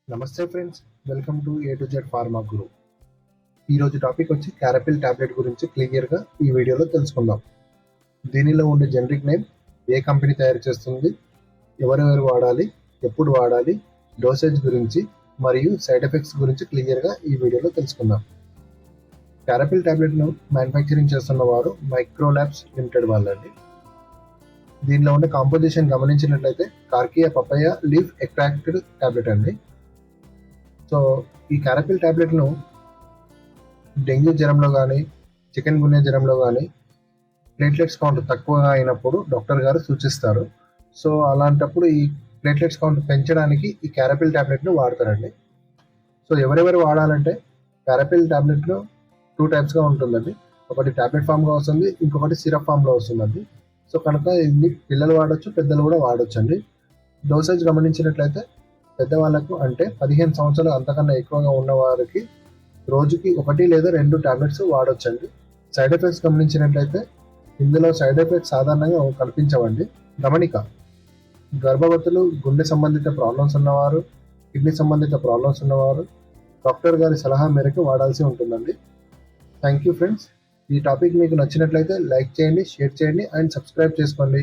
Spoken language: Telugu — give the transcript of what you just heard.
నమస్తే friends, welcome to A to Z pharma guru. ఈరోజు టాపిక్ వచ్చి క్యారపిల్ టాబ్లెట్ గురించి క్లియర్గా ఈ వీడియోలో తెలుసుకుందాం. దీనిలో ఉండే జనరిక్ నేమ్, ఏ కంపెనీ తయారు చేస్తుంది, ఎవరెవరు వాడాలి, ఎప్పుడు వాడాలి, డోసేజ్ గురించి మరియు సైడ్ ఎఫెక్ట్స్ గురించి క్లియర్గా ఈ వీడియోలో తెలుసుకుందాం. క్యారపిల్ టాబ్లెట్ను మ్యానుఫ్యాక్చరింగ్ చేస్తున్న వారు మైక్రోలాబ్స్ లిమిటెడ్ వాళ్ళండి. దీనిలో ఉండే కాంపోజిషన్ గమనించినట్లయితే కార్కియా పపాయ లీఫ్ ఎక్స్ట్రాక్టెడ్ టాబ్లెట్ అండి. సో ఈ క్యారపిల్ టాబ్లెట్ను డెంగ్యూ జ్వరంలో కానీ, చికెన్ గున్యా జ్వరంలో కానీ ప్లేట్లెట్స్ కౌంట్ తక్కువగా అయినప్పుడు డాక్టర్ గారు సూచిస్తారు. సో అలాంటప్పుడు ఈ ప్లేట్లెట్స్ కౌంట్ పెంచడానికి ఈ క్యారపిల్ టాబ్లెట్ను వాడతారండి. సో ఎవరెవరు వాడాలంటే క్యారపిల్ టాబ్లెట్లో 2 టైప్స్గా ఉంటుందండి. ఒకటి టాబ్లెట్ ఫామ్గా వస్తుంది, ఇంకొకటి సిరప్ ఫామ్లో వస్తుందండి. సో కనుక ఇది పిల్లలు వాడచ్చు, పెద్దలు కూడా వాడచ్చు అండి. డోసేజ్ గమనించినట్లయితే పెద్దవాళ్ళకు అంటే 15 సంవత్సరాలు అంతకన్నా ఎక్కువగా ఉన్న వారికి రోజుకి 1 లేదా 2 టాబ్లెట్స్ వాడొచ్చండి. సైడ్ ఎఫెక్ట్స్ గమనించినట్లయితే ఇందులో సైడ్ ఎఫెక్ట్స్ సాధారణంగా కనిపించవండి. గమనిక: గర్భవతులు, గుండె సంబంధిత ప్రాబ్లమ్స్ ఉన్నవారు, కిడ్నీ సంబంధిత ప్రాబ్లమ్స్ ఉన్నవారు డాక్టర్ గారి సలహా మేరకు వాడాల్సి ఉంటుందండి. Thank you friends. ఈ టాపిక్ మీకు నచ్చినట్లయితే లైక్ చేయండి, షేర్ చేయండి అండ్ సబ్స్క్రైబ్ చేసుకోండి.